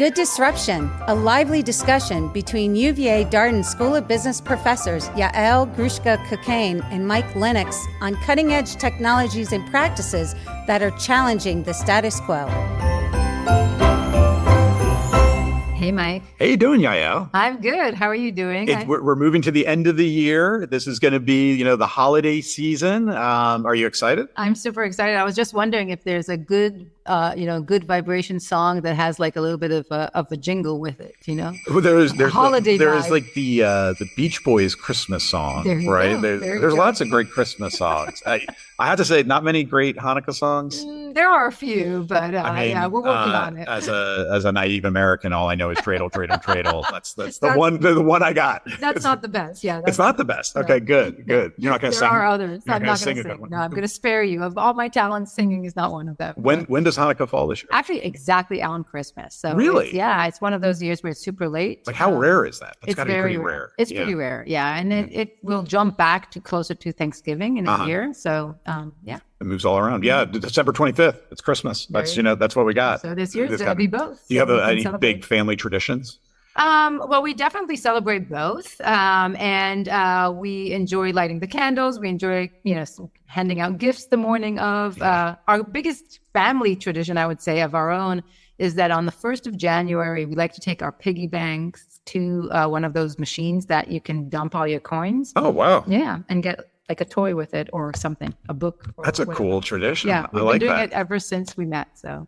Good Disruption, a lively discussion between UVA Darden School of Business professors Yael, Grushka-Cockayne, and Mike Lenox on cutting-edge technologies and practices that are challenging the status quo. Hey, Mike. How you doing, Yael? I'm good. How are you doing? We're moving to the end of the year. This is going to be, the holiday season. Are you excited? I'm super excited. I was just wondering if there's a good, good vibration song that has like a little bit of a jingle with it. Well, there's holiday there's vibe. like the Beach Boys Christmas song, There you right? go. There's lots of great Christmas songs. I have to say, not many great Hanukkah songs. There are a few, but we're working on it. As a naive American, all I know is dreidel, dreidel, dreidel. That's the one I got. That's not the best. Yeah, it's not the best. Okay, good. You're not going to sing. There are others. I'm not going to sing. No, I'm going to spare you. Of all my talents, singing is not one of them. When does Hanukkah fall this year? Actually, exactly on Christmas. So really, it's one of those years where it's super late. Like, how rare is that? It's got to be pretty rare. It's pretty rare. Yeah, and it will jump back to closer to Thanksgiving in a year. So it moves all around. Yeah, December 25th. It's Christmas. That's that's what we got. So this year it's going to be both. Do you have any big family traditions? Well, we definitely celebrate both, and we enjoy lighting the candles. We enjoy, handing out gifts the morning of. Our biggest family tradition, I would say, of our own, is that on the 1st of January, we like to take our piggy banks to one of those machines that you can dump all your coins. Oh, wow. Yeah, and get like a toy with it or something, a book. That's a cool tradition. Yeah, we've been doing it ever since we met. So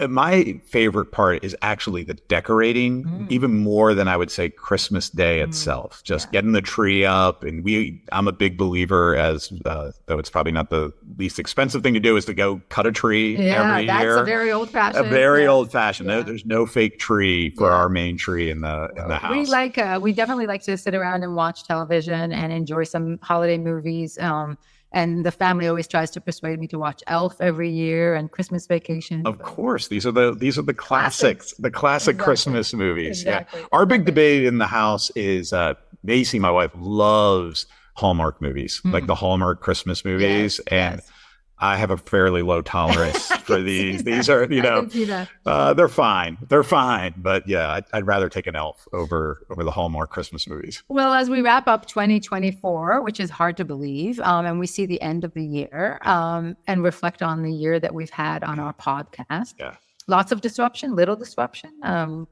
my favorite part is actually the decorating, even more than I would say Christmas Day itself. Just getting the tree up, and I'm a big believer, as though it's probably not the least expensive thing to do, is to go cut a tree every year. Yeah, that's a very old-fashioned. Old-fashioned. Yeah. There's no fake tree for our main tree in the house. We definitely like to sit around and watch television and enjoy some holiday movies. And the family always tries to persuade me to watch Elf every year and Christmas Vacation. Of course, these are the classics, the classic Christmas movies. Exactly. Yeah, our big debate in the house is Macy, my wife, loves Hallmark movies, like the Hallmark Christmas movies, and I have a fairly low tolerance for these. These are, they're fine. They're fine. But yeah, I'd rather take an Elf over the Hallmark Christmas movies. Well, as we wrap up 2024, which is hard to believe, and we see the end of the year, and reflect on the year that we've had on our podcast. Yeah. Lots of disruption, little disruption.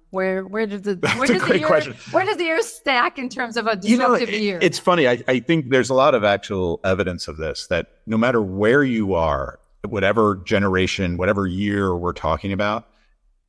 Where does the year stack in terms of a disruptive year? It's funny. I think there's a lot of actual evidence of this, that no matter where you are, whatever generation, whatever year we're talking about,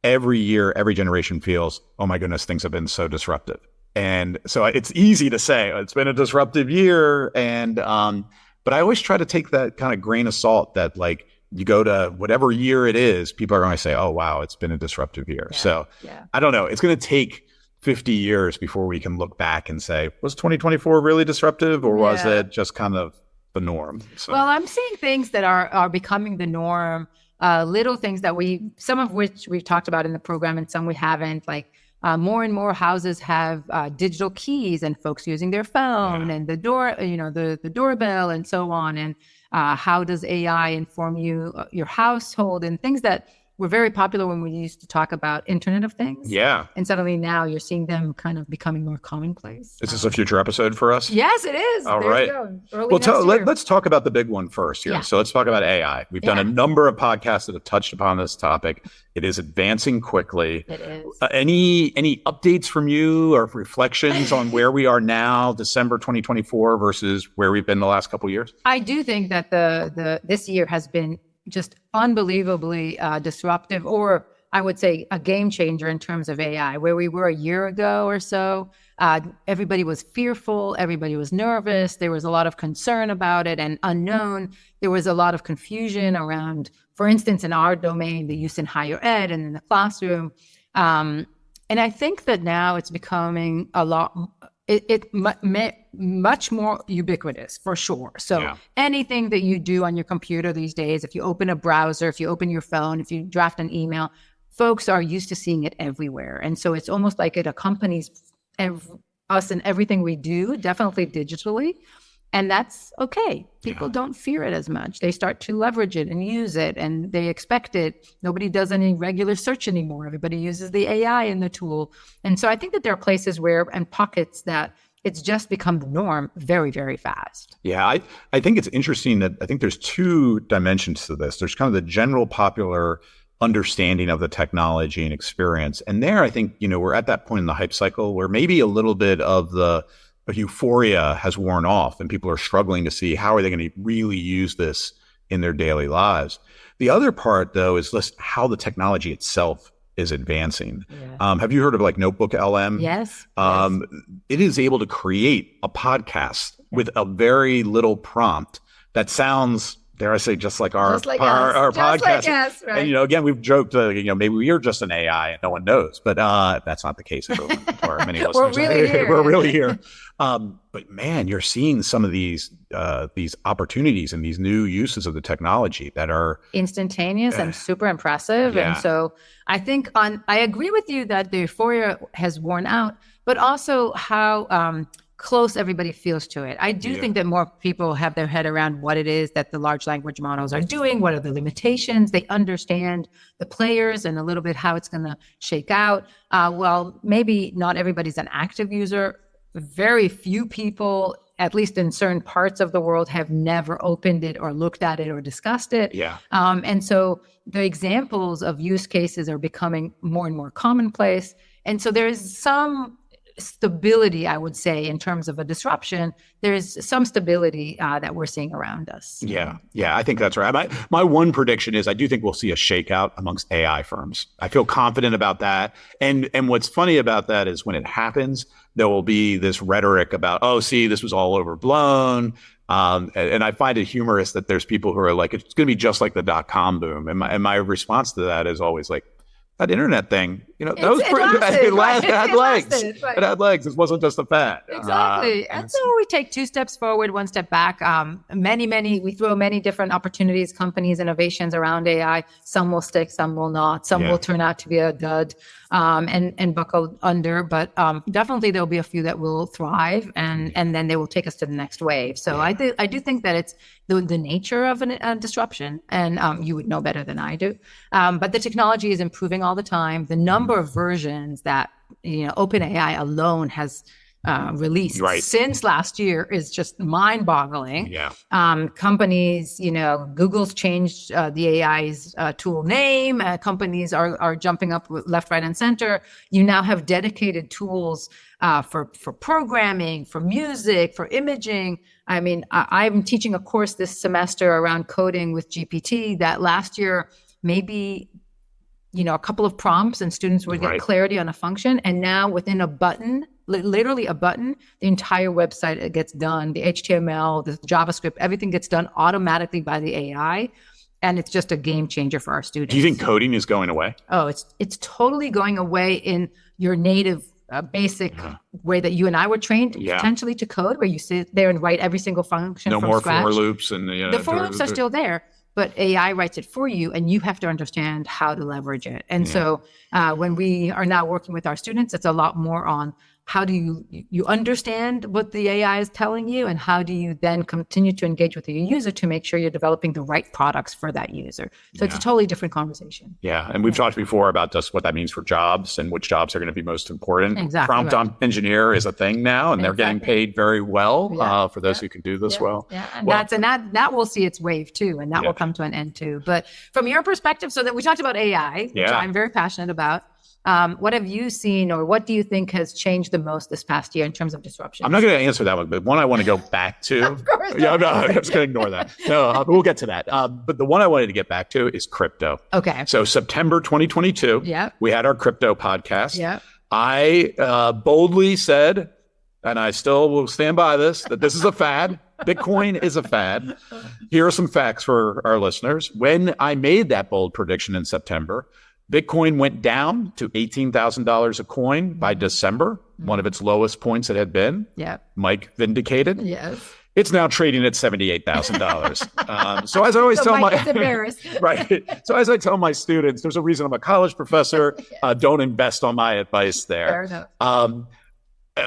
every year, every generation feels, oh my goodness, things have been so disruptive. And so it's easy to say it's been a disruptive year. And but I always try to take that kind of grain of salt that, like, you go to whatever year it is, people are going to say, oh, wow, it's been a disruptive year. Yeah, so I don't know. It's going to take 50 years before we can look back and say, was 2024 really disruptive, or was it just kind of the norm? So. Well, I'm seeing things that are becoming the norm, little things that some of which we've talked about in the program and some we haven't, like more and more houses have digital keys and folks using their phone and the door, the doorbell and so on. And how does AI inform your household, and things that were very popular when we used to talk about Internet of Things. Yeah. And suddenly now you're seeing them kind of becoming more commonplace. Is this a future episode for us? Yes, it is. All right. Well, let's talk about the big one first here. Yeah. So let's talk about AI. We've done a number of podcasts that have touched upon this topic. It is advancing quickly. It is. Any updates from you or reflections on where we are now, December 2024, versus where we've been the last couple of years? I do think that this year has been just unbelievably disruptive, or I would say a game changer in terms of AI. Where we were a year ago or so, everybody was fearful, everybody was nervous, there was a lot of concern about it and unknown. There was a lot of confusion around, for instance, in our domain, the use in higher ed and in the classroom. And I think that now it's becoming a lot much more ubiquitous, for sure. So anything that you do on your computer these days, if you open a browser, if you open your phone, if you draft an email, folks are used to seeing it everywhere. And so it's almost like it accompanies us in everything we do, definitely digitally. And that's okay. People don't fear it as much. They start to leverage it and use it, and they expect it. Nobody does any regular search anymore. Everybody uses the AI in the tool. And so I think that there are places where, and pockets that it's just become the norm very, very fast. Yeah, I think it's interesting that I think there's two dimensions to this. There's kind of the general popular understanding of the technology and experience. And there, I think, we're at that point in the hype cycle where maybe a little bit of the euphoria has worn off and people are struggling to see how are they going to really use this in their daily lives. The other part, though, is just how the technology itself is advancing. Yeah. Have you heard of like Notebook LM? Yes. It is able to create a podcast with a very little prompt that sounds, dare I say, just like our podcast. Like us, right? And, again, we've joked, maybe we are just an AI and no one knows, but that's not the case, everyone, for many listeners. We're really here. But man, you're seeing some of these opportunities and these new uses of the technology that are instantaneous and super impressive. Yeah. And so I think I agree with you that the euphoria has worn out, but also how close everybody feels to it. I do think that more people have their head around what it is that the large language models are doing, what are the limitations. They understand the players and a little bit how it's going to shake out. Well, maybe not everybody's an active user. Very few people, at least in certain parts of the world, have never opened it or looked at it or discussed it. Yeah. And so the examples of use cases are becoming more and more commonplace. And so there is some stability, I would say, in terms of a disruption. There's some stability that we're seeing around us. Yeah, I think that's right. My one prediction is I do think we'll see a shakeout amongst AI firms. I feel confident about that. And what's funny about that is when it happens, there will be this rhetoric about, oh, see, this was all overblown. And I find it humorous that there's people who are like, it's going to be just like the .com boom. And my response to that is always like, that internet thing, that was it had legs. It had legs. It wasn't just a fad. Exactly. And so we take 2 steps forward, 1 step back. We throw many different opportunities, companies, innovations around AI. Some will stick, some will not. Some will turn out to be a dud and buckle under. But definitely there'll be a few that will thrive, and then they will take us to the next wave. So I do think that it's the nature of a disruption, and you would know better than I do. But the technology is improving all the time. The number of versions that OpenAI alone has released since last year is just mind-boggling. Yeah. Companies, Google's changed the AI's tool name. Companies are jumping up left, right, and center. You now have dedicated tools for programming, for music, for imaging. I mean, I'm teaching a course this semester around coding with GPT that last year maybe a couple of prompts and students would get clarity on a function. And now within a button, literally a button, the entire website gets done. The HTML, the JavaScript, everything gets done automatically by the AI. And it's just a game changer for our students. Do you think coding is going away? Oh, it's totally going away in your native basic way that you and I were trained potentially to code, where you sit there and write every single function from scratch. No more for loops. And the for loops are still there, but AI writes it for you, and you have to understand how to leverage it. And so when we are now working with our students, it's a lot more on how do you understand what the AI is telling you, and how do you then continue to engage with your user to make sure you're developing the right products for that user. So it's a totally different conversation. Yeah. And we've talked before about just what that means for jobs and which jobs are going to be most important. Exactly. Prompt engineer is a thing now, and they're getting paid very well for those who can do this well. Yeah. And that will see its wave too, and that will come to an end too. But from your perspective, so that we talked about AI, which I'm very passionate about. What have you seen, or what do you think has changed the most this past year in terms of disruption? I'm not going to answer that one, but one I want to go back to. Of course. I'm just going to ignore that. No, we'll get to that. But the one I wanted to get back to is crypto. Okay. So September 2022, we had our crypto podcast. Yeah. I boldly said, and I still will stand by this, that this is a fad. Bitcoin is a fad. Here are some facts for our listeners. When I made that bold prediction in September, Bitcoin went down to $18,000 a coin by December, one of its lowest points it had been. Yeah. Mike vindicated. Yes. It's now trading at $78,000. So as I always tell Mike is embarrassed. Right. So as I tell my students, there's a reason I'm a college professor. Don't invest on my advice there. Fair enough.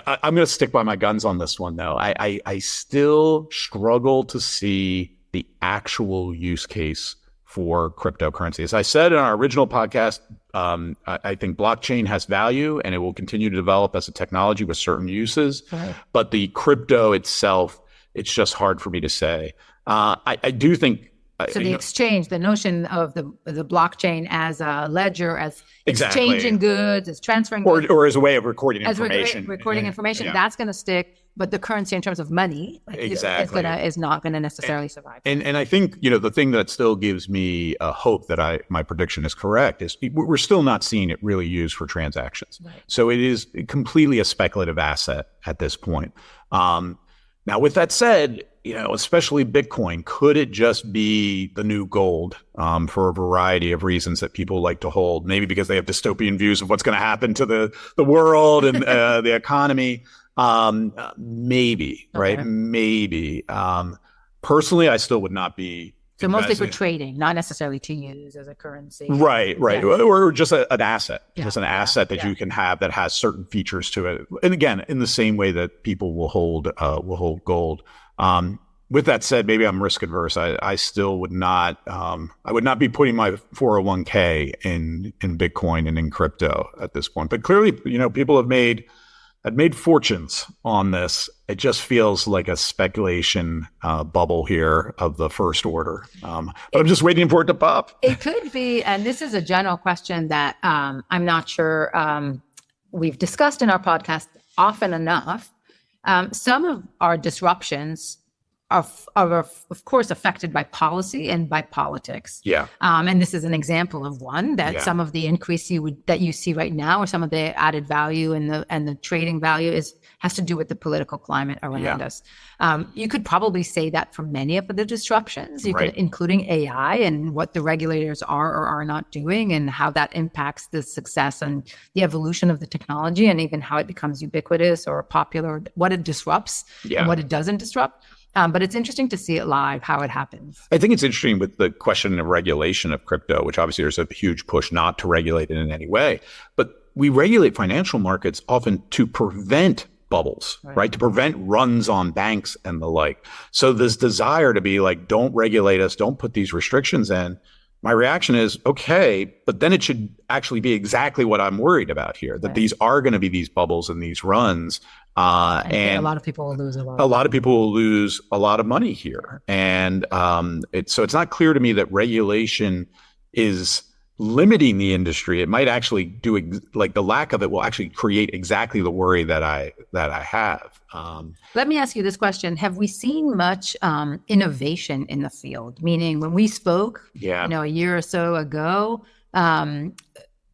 I'm going to stick by my guns on this one, though. I still struggle to see the actual use case for cryptocurrency. As I said in our original podcast, I think blockchain has value and it will continue to develop as a technology with certain uses. Right. But the crypto itself, it's just hard for me to say. I do think. So the exchange, the notion of the blockchain as a ledger, as exchanging goods, as transferring goods, or as a way of recording information. Recording information, that's going to stick. But the currency in terms of money is not going to necessarily survive. And I think, the thing that still gives me hope that my prediction is correct is we're still not seeing it really used for transactions. Right. So it is completely a speculative asset at this point. Now, with that said, especially Bitcoin, could it just be the new gold for a variety of reasons that people like to hold? Maybe because they have dystopian views of what's going to happen to the world and the economy. Maybe, right? Okay. Maybe. Personally, I still would not be. So mostly for trading, not necessarily to use as a currency. Right. Yeah. Or just an asset, Yeah. just an asset that you can have that has certain features to it. And again, in the same way that people will hold gold. With that said, maybe I'm risk adverse. I still would not, I would not be putting my 401k in Bitcoin and in crypto at this point. But clearly, people have made fortunes on this. It just feels like a speculation bubble here of the first order. But I'm just waiting for it to pop. It could be, and this is a general question that I'm not sure we've discussed in our podcast often enough. Some of our disruptions are of course affected by policy and by politics. Yeah. And this is an example of one that some of the increase that you see right now, or some of the added value and the trading value has to do with the political climate around us. You could probably say that for many of the disruptions, including AI and what the regulators are or are not doing, and how that impacts the success and the evolution of the technology, and even how it becomes ubiquitous or popular, what it disrupts and what it doesn't disrupt. But it's interesting to see it live, how it happens. I think it's interesting with the question of regulation of crypto, which obviously there's a huge push not to regulate it in any way. But we regulate financial markets often to prevent bubbles, right? To prevent runs on banks and the like. So this desire to be like, don't regulate us, don't put these restrictions in. My reaction is, okay, but then it should actually be exactly what I'm worried about here, that these are going to be these bubbles and these runs. And a lot of people will lose a lot. A lot of people will lose a lot of money here. And so it's not clear to me that regulation is limiting the industry. It might actually do, the lack of it will actually create exactly the worry that I have. Let me ask you this question. Have we seen much innovation in the field? Meaning when we spoke, a year or so ago,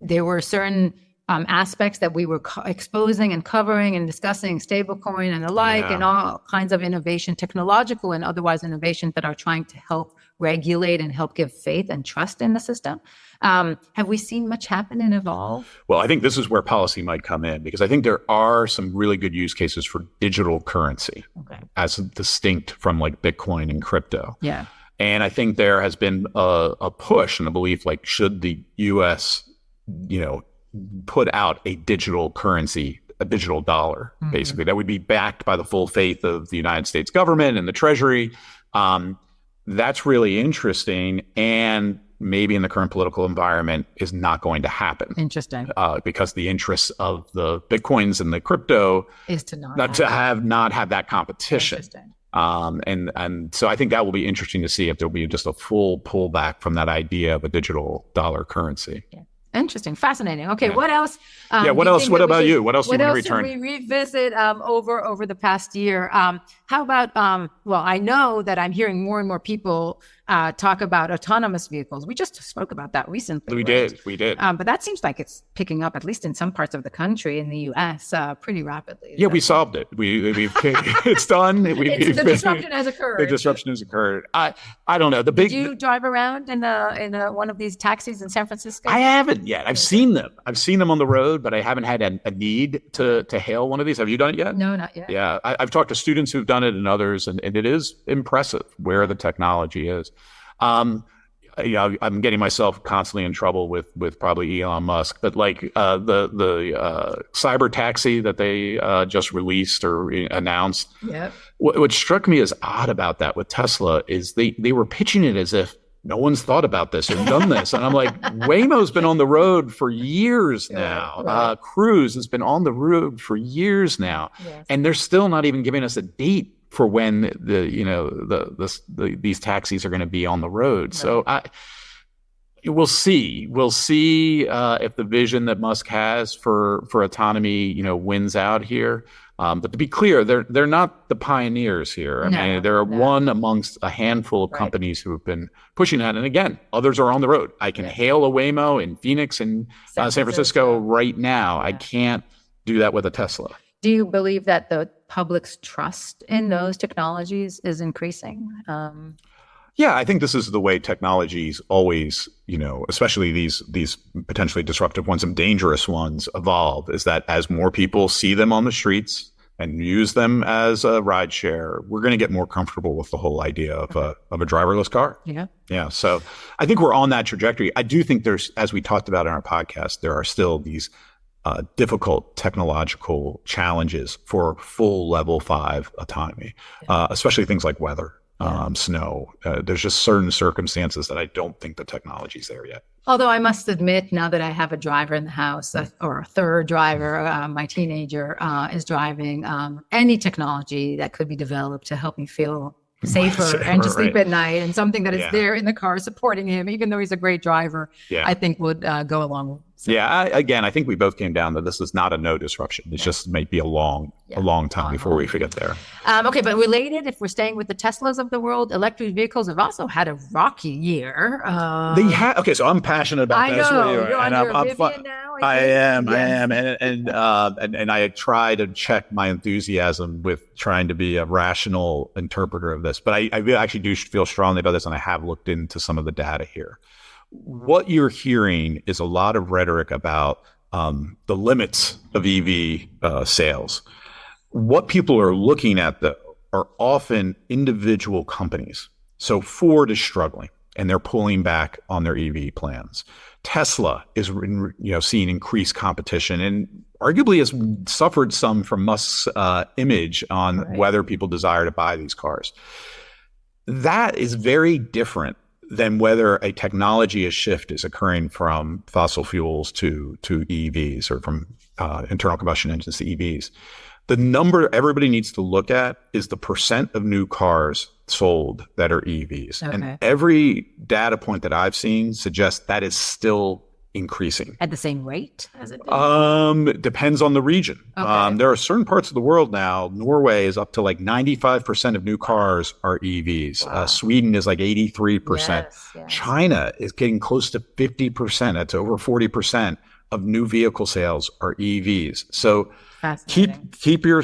there were certain aspects that we were exposing and covering and discussing, stablecoin and the like, and all kinds of innovation, technological and otherwise innovation that are trying to help regulate and help give faith and trust in the system. Have we seen much happen and evolve? Well, I think this is where policy might come in, because I think there are some really good use cases for digital currency as distinct from like Bitcoin and crypto. Yeah. And I think there has been a push and a belief, like, should the U.S., put out a digital currency, a digital dollar, basically, that would be backed by the full faith of the United States government and the Treasury. That's really interesting. And maybe in the current political environment is not going to happen. Interesting. Because the interests of the Bitcoins and the crypto is to not have that competition. Interesting. And so I think that will be interesting to see if there'll be just a full pullback from that idea of a digital dollar currency. Yeah. Interesting. Fascinating. Okay. What else? What else? What about you? What else do you want to return? What else did we revisit over the past year? How about, well, I know that I'm hearing more and more people talk about autonomous vehicles. We just spoke about that recently. We did. But that seems like it's picking up, at least in some parts of the country, in the U.S., pretty rapidly. Yeah, we solved it. It's done. The disruption has occurred. The disruption has occurred. I don't know. Did you drive around in one of these taxis in San Francisco? I haven't yet. I've seen them. I've seen them on the road, but I haven't had a need to hail one of these. Have you done it yet? No, not yet. Yeah, I've talked to students who've done it and others, and it is impressive where the technology is. I'm getting myself constantly in trouble with probably Elon Musk, but like the cyber taxi that they just released or announced. Yep. What struck me as odd about that with Tesla is they were pitching it as if no one's thought about this or done this, and I'm like, Waymo's been on the road for years now. Right. Cruise has been on the road for years now, Yes. and they're still not even giving us a date for when these taxis are going to be on the road. Right. So we'll see. We'll see if the vision that Musk has for autonomy, wins out here. But to be clear, they're not the pioneers here. I mean, they're one amongst a handful of companies who have been pushing that. And again, others are on the road. I can hail a Waymo in Phoenix and San Francisco right now. Yeah. I can't do that with a Tesla. Do you believe that the public's trust in those technologies is increasing? Yeah, I think this is the way technologies always, especially these potentially disruptive ones and dangerous ones evolve, is that as more people see them on the streets and use them as a ride share, we're going to get more comfortable with the whole idea of a driverless car. Yeah. Yeah. So I think we're on that trajectory. I do think there's, as we talked about in our podcast, there are still these difficult technological challenges for full level 5 autonomy, especially things like weather. Snow. There's just certain circumstances that I don't think the technology's there yet. Although I must admit, now that I have a driver in the house, or a third driver, my teenager is driving, any technology that could be developed to help me feel safer and to sleep at night, and something that is there in the car supporting him, even though he's a great driver, I think would go along. So. Yeah, I think we both came down that this is not a no disruption. It just might be a long time before we get there. Okay, but related, if we're staying with the Teslas of the world, electric vehicles have also had a rocky year. They have. Okay, so I'm passionate about this. I know. You're on your Rivian now. I am, and I try to check my enthusiasm with trying to be a rational interpreter of this. But I actually do feel strongly about this, and I have looked into some of the data here. What you're hearing is a lot of rhetoric about the limits of EV sales. What people are looking at, though, are often individual companies. So Ford is struggling, and they're pulling back on their EV plans. Tesla is seeing increased competition and arguably has suffered some from Musk's image on whether people desire to buy these cars. That is very different than whether a technology shift is occurring from fossil fuels to EVs or from internal combustion engines to EVs. The number everybody needs to look at is the percent of new cars sold that are EVs. Okay. And every data point that I've seen suggests that is still increasing. At the same rate as it did? Depends on the region. Okay. There are certain parts of the world now, Norway is up to like 95% of new cars are EVs. Wow. Sweden is like 83%. Yes. China is getting close to 50%. That's over 40% of new vehicle sales are EVs. So keep your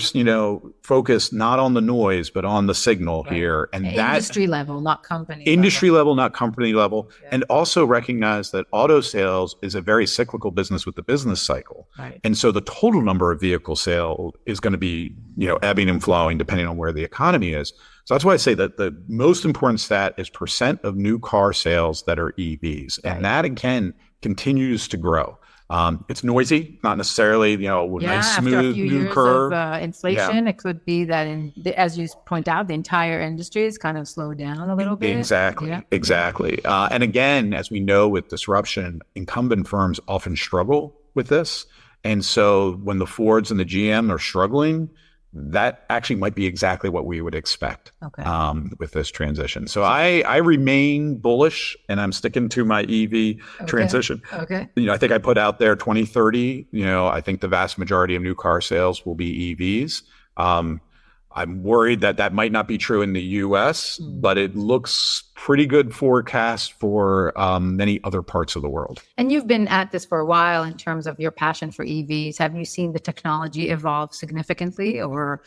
focus not on the noise but on the signal here, and that industry level, not company level, not company level. And also recognize that auto sales is a very cyclical business with the business cycle, and so the total number of vehicle sale is going to be ebbing and flowing depending on where the economy is. So that's why I say that the most important stat is percent of new car sales that are EVs, and that again continues to grow. It's noisy, not necessarily, nice, smooth, after a few new years curve. Of inflation, it could be that, as you point out, the entire industry is kind of slowed down a little bit. Exactly. And again, as we know with disruption, incumbent firms often struggle with this. And so when the Fords and the GM are struggling, that actually might be exactly what we would expect with this transition. So I remain bullish, and I'm sticking to my EV transition. Okay. I think I put out there 2030. I think the vast majority of new car sales will be EVs. I'm worried that might not be true in the U.S., but it looks pretty good forecast for many other parts of the world. And you've been at this for a while in terms of your passion for EVs. Have you seen the technology evolve significantly or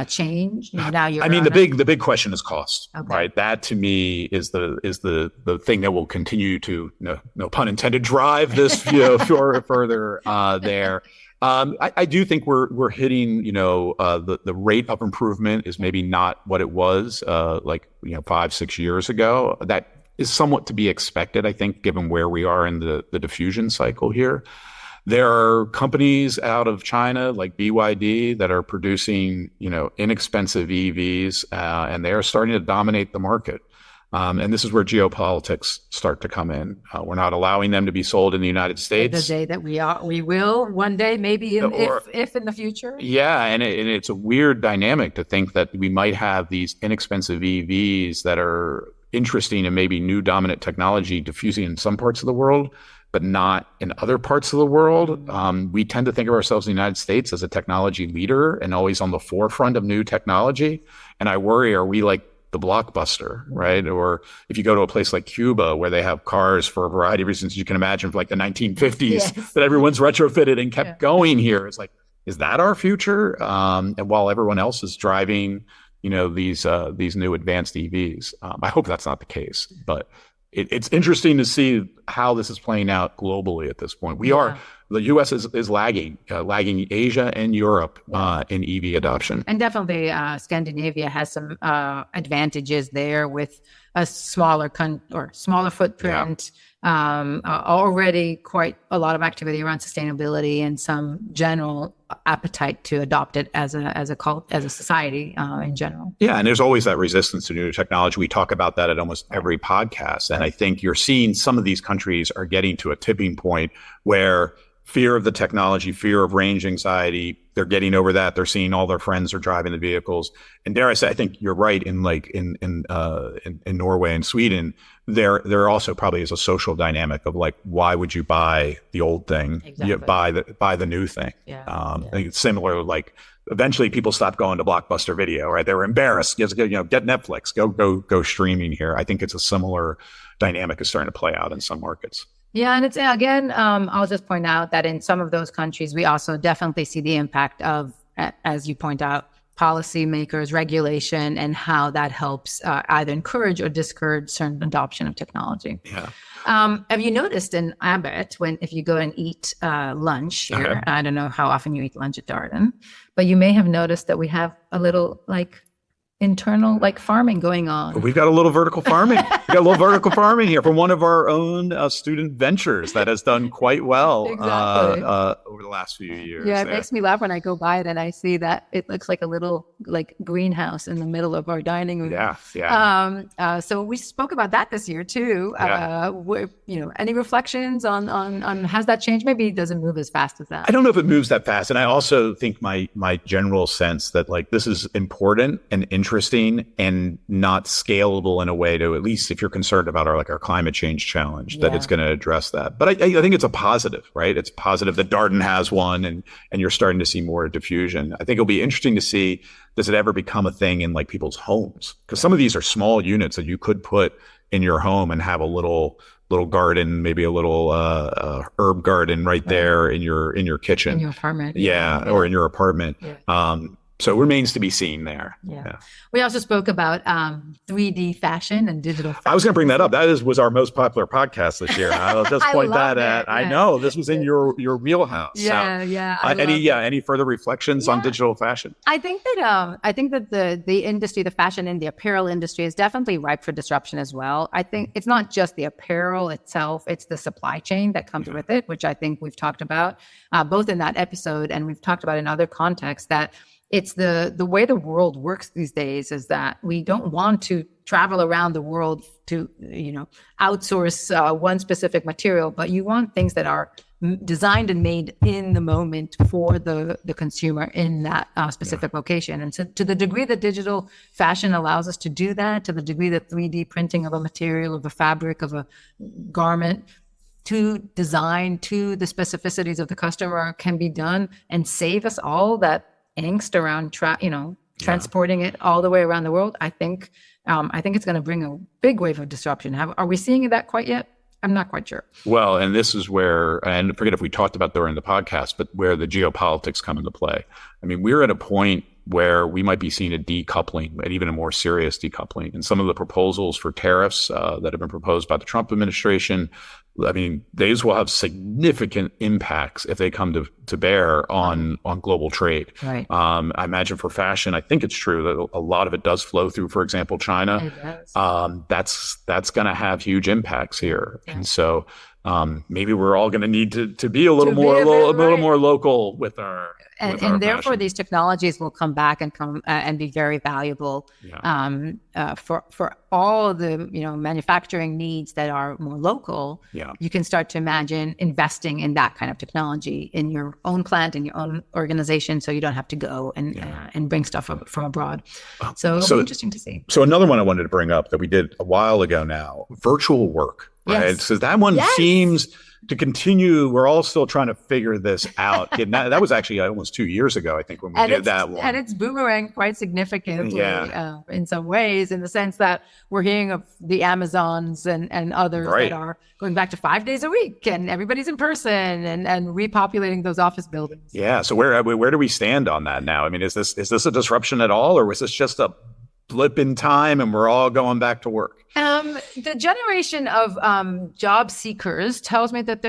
change? Now the big question is cost, right? That to me is the thing that will continue to, no pun intended, drive this further there. I do think we're hitting, the rate of improvement is maybe not what it was 5-6 years ago. That is somewhat to be expected, I think, given where we are in the diffusion cycle here. There are companies out of China like BYD that are producing, inexpensive EVs, and they are starting to dominate the market. And this is where geopolitics start to come in. We're not allowing them to be sold in the United States. The day that we will one day, maybe if in the future. Yeah, and it's a weird dynamic to think that we might have these inexpensive EVs that are interesting and maybe new dominant technology diffusing in some parts of the world, but not in other parts of the world. We tend to think of ourselves in the United States as a technology leader and always on the forefront of new technology. And I worry, are we like the blockbuster, right? Or if you go to a place like Cuba where they have cars for a variety of reasons you can imagine from like the 1950s that everyone's retrofitted and kept going here. It's like, is that our future? And while everyone else is driving, these new advanced EVs, I hope that's not the case, but it's interesting to see how this is playing out globally at this point. The U.S. is lagging Asia and Europe in EV adoption. And definitely Scandinavia has some advantages there with a smaller footprint, already quite a lot of activity around sustainability and some general appetite to adopt it as a society in general. Yeah, and there's always that resistance to new technology. We talk about that at almost every podcast. And I think you're seeing some of these countries are getting to a tipping point where fear of the technology, fear of range anxiety, they're getting over that. They're seeing all their friends are driving the vehicles. And dare I say, I think you're right in Norway and Sweden, there also probably is a social dynamic of like, why would you buy the old thing? Exactly. You buy the new thing. I think it's similar. Like eventually people stopped going to Blockbuster Video, right? They were embarrassed. Get Netflix, go streaming here. I think it's a similar dynamic is starting to play out in some markets. Yeah, and it's again, I'll just point out that in some of those countries, we also definitely see the impact of, as you point out, policymakers, regulation, and how that helps either encourage or discourage certain adoption of technology. Yeah. Have you noticed in Abbott, if you go and eat lunch here, I don't know how often you eat lunch at Darden, but you may have noticed that we have a little internal farming going on. We've got a little vertical farming. Here from one of our own student ventures that has done quite well over the last few years. Yeah, it makes me laugh when I go by it and I see that it looks like a little greenhouse in the middle of our dining room. Yeah. So we spoke about that this year too. Any reflections on has that changed? Maybe it doesn't move as fast as that. I don't know if it moves that fast, and I also think my general sense that this is important and interesting and not scalable in a way to, at least if you're concerned about our climate change challenge, that it's going to address that. But I think it's a positive, right? It's positive that Darden has one and you're starting to see more diffusion. I think it'll be interesting to see, does it ever become a thing in people's homes? Because some of these are small units that you could put in your home and have a little garden, maybe a little herb garden right there in your kitchen. In your apartment. Yeah, or in your apartment. Yeah. So it remains to be seen there. Yeah. We also spoke about 3D fashion and digital fashion. I was going to bring that up. That was our most popular podcast this year. I'll just point that at. Yeah. I know this was in your wheelhouse. Yeah. Any further reflections on digital fashion? I think that the industry, the fashion and the apparel industry, is definitely ripe for disruption as well. I think it's not just the apparel itself; it's the supply chain that comes with it, which I think we've talked about both in that episode and we've talked about in other contexts that. It's the way the world works these days is that we don't want to travel around the world to, outsource one specific material, but you want things that are designed and made in the moment for the consumer in that specific location. And so to the degree that digital fashion allows us to do that, to the degree that 3D printing of a material, of a fabric, of a garment, to design to the specificities of the customer can be done and save us all that angst around transporting it all the way around the world. I think it's going to bring a big wave of disruption. Are we seeing that quite yet? I'm not quite sure. Well, and this is where, and I forget if we talked about during the podcast, but where the geopolitics come into play. I mean, we're at a point where we might be seeing a decoupling, and even a more serious decoupling. And some of the proposals for tariffs that have been proposed by the Trump administration, I mean, these will have significant impacts if they come to bear on global trade. Right. I imagine for fashion, I think it's true that a lot of it does flow through, for example, China. It does. That's going to have huge impacts here. Yeah. And so maybe we're all going to need to be a little more local with our and therefore these technologies will come back and be very valuable for all of the manufacturing needs that are more local. Yeah. You can start to imagine investing in that kind of technology in your own plant, in your own organization, so you don't have to go and bring stuff from abroad. So it'll be interesting to see. So another one I wanted to bring up that we did a while ago now, virtual work. Right. Yes. So that one seems to continue. We're all still trying to figure this out. That was actually almost 2 years ago, I think, when we did that one. And it's boomerang quite significantly in some ways, in the sense that we're hearing of the Amazons and others that are going back to 5 days a week, and everybody's in person and repopulating those office buildings. Yeah. So where do we stand on that now? I mean, is this a disruption at all, or was this just a blip in time and we're all going back to work? The generation of job seekers tells me that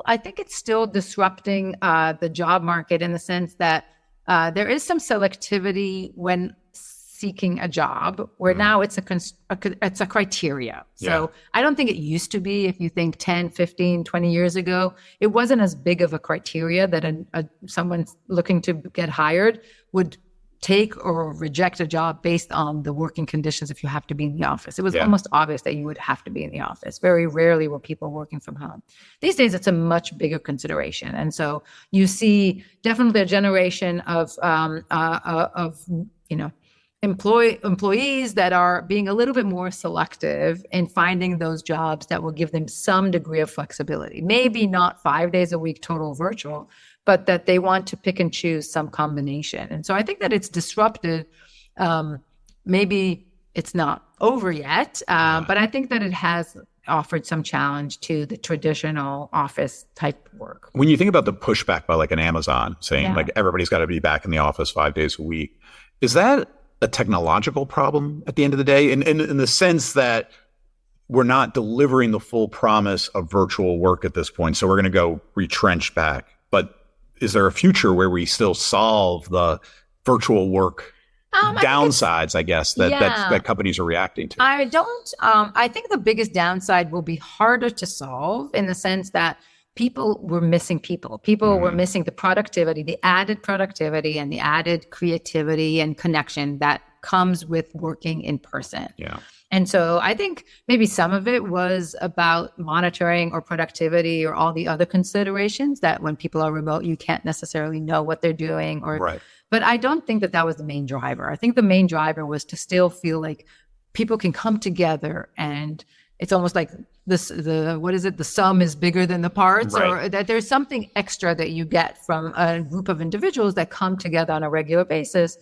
I think it's still disrupting the job market, in the sense that there is some selectivity when seeking a job, where now it's a criteria. So I don't think it used to be. If you think 10, 15, 20 years ago, it wasn't as big of a criteria that someone looking to get hired would take or reject a job based on the working conditions if you have to be in the office. It was almost obvious that you would have to be in the office. Very rarely were people working from home. These days, it's a much bigger consideration. And so you see definitely a generation of employees that are being a little bit more selective in finding those jobs that will give them some degree of flexibility. Maybe not 5 days a week total virtual, but that they want to pick and choose some combination. And so I think that it's disrupted. Maybe it's not over yet, but I think that it has offered some challenge to the traditional office type work. When you think about the pushback by like an Amazon saying like everybody's got to be back in the office 5 days a week, is that a technological problem at the end of the day? In the sense that we're not delivering the full promise of virtual work at this point, so we're going to go retrench back. But is there a future where we still solve the virtual work downsides, I guess, that companies are reacting to? I don't. I think the biggest downside will be harder to solve, in the sense that people were missing people. People were missing the productivity, the added productivity and the added creativity and connection that comes with working in person. Yeah. And so I think maybe some of it was about monitoring or productivity or all the other considerations that when people are remote, you can't necessarily know what they're doing. But I don't think that was the main driver. I think the main driver was to still feel like people can come together, and it's almost like the sum is bigger than the parts, or that there's something extra that you get from a group of individuals that come together on a regular basis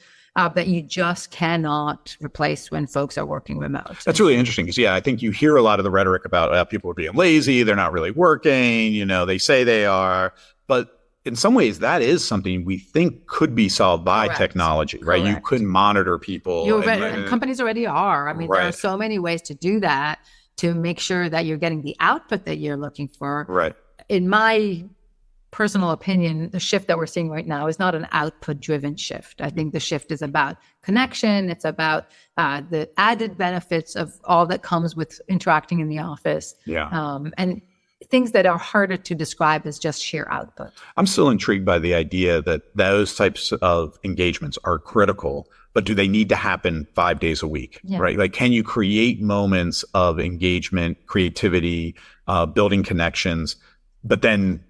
that you just cannot replace when folks are working remote. That's really interesting, because I think you hear a lot of the rhetoric about people are being lazy, they're not really working, they say they are, but in some ways that is something we think could be solved by technology, right? You could monitor people. And companies already are. I mean, there are so many ways to do that, to make sure that you're getting the output that you're looking for. Right. In my personal opinion, the shift that we're seeing right now is not an output-driven shift. I think the shift is about connection. It's about the added benefits of all that comes with interacting in the office. And things that are harder to describe as just sheer output. I'm still intrigued by the idea that those types of engagements are critical, but do they need to happen 5 days a week, right? Like, can you create moments of engagement, creativity, building connections, but then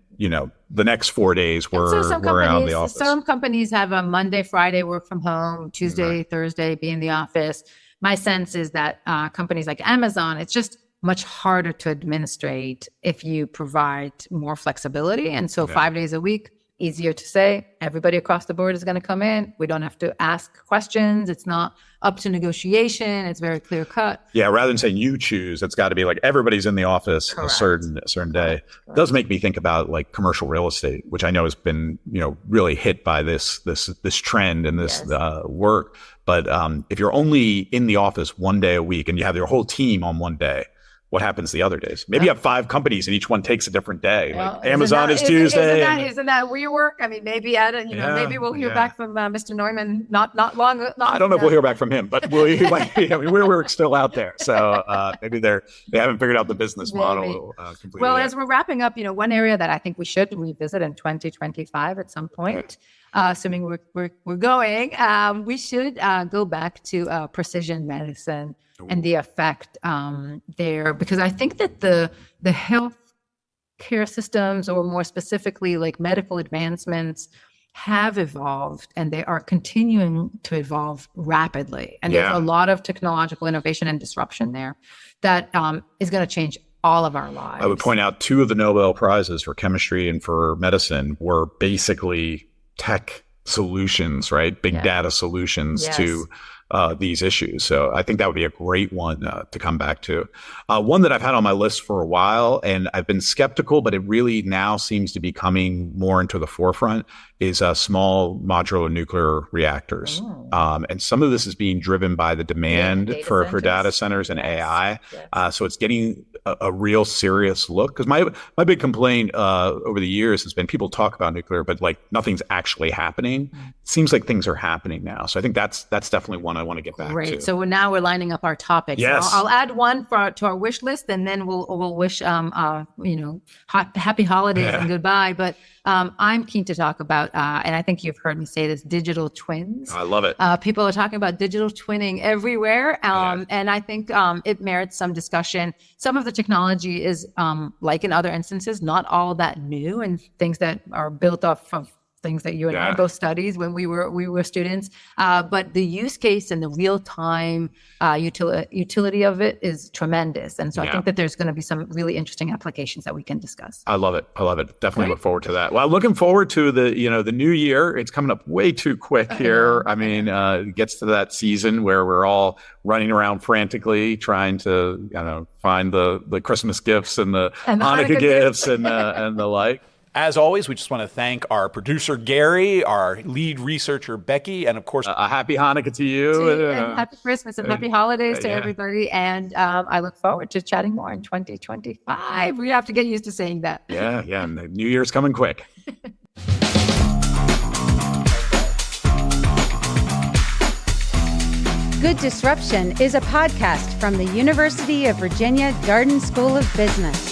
the next 4 days we're out of the office? Some companies have a Monday, Friday work from home, Tuesday, Thursday be in the office. My sense is that companies like Amazon, it's just much harder to administrate if you provide more flexibility. And so 5 days a week easier to say. Everybody across the board is going to come in. We don't have to ask questions. It's not up to negotiation. It's very clear cut. Yeah, rather than saying you choose, it's got to be like everybody's in the office a certain day. It does make me think about like commercial real estate, which I know has been, really hit by this trend and this work. But if you're only in the office one day a week and you have your whole team on one day, what happens the other days? Maybe you have 5 companies and each one takes a different day. Like Amazon is Tuesday. Isn't that where you work? I mean, maybe maybe we'll hear back from Mr. Neumann not long. I don't know if we'll hear back from him, but we're still out there. So maybe they haven't figured out the business model completely. Well, as we're wrapping up, one area that I think we should revisit in 2025 at some point, assuming we're going, we should go back to precision medicine and the effect there, because I think that the health care systems, or more specifically like medical advancements, have evolved and they are continuing to evolve rapidly. And there's a lot of technological innovation and disruption there that is going to change all of our lives. I would point out 2 of the Nobel Prizes for chemistry and for medicine were basically tech solutions, right? Big data solutions to these issues. So I think that would be a great one to come back to. One that I've had on my list for a while, and I've been skeptical, but it really now seems to be coming more into the forefront, is small modular nuclear reactors. And some of this is being driven by the demand for data centers and AI. So it's getting a real serious look. Because my big complaint over the years has been people talk about nuclear, but like nothing's actually happening. It seems like things are happening now. So I think that's definitely one I want to get back to. Great. So now we're lining up our topics. Yes. So I'll add one to our wish list, and then we'll wish happy holidays and goodbye. But I'm keen to talk about, and I think you've heard me say this, digital twins. I love it. People are talking about digital twinning everywhere. And I think it merits some discussion. Some of the technology is, like in other instances, not all that new, and things that are built off of things that you and I both studied when we were students. But the use case and the real-time utility of it is tremendous. And so I think that there's going to be some really interesting applications that we can discuss. I love it. Definitely look forward to that. Well, looking forward to the new year. It's coming up way too quick here. I mean, it gets to that season where we're all running around frantically trying to, find the Christmas gifts and the Hanukkah gifts and the like. As always, we just want to thank our producer, Gary, our lead researcher, Becky, and of course, a happy Hanukkah to you. And happy Christmas and happy holidays to everybody. And I look forward to chatting more in 2025. We have to get used to saying that. Yeah. And the new year's coming quick. Good Disruption is a podcast from the University of Virginia Darden School of Business.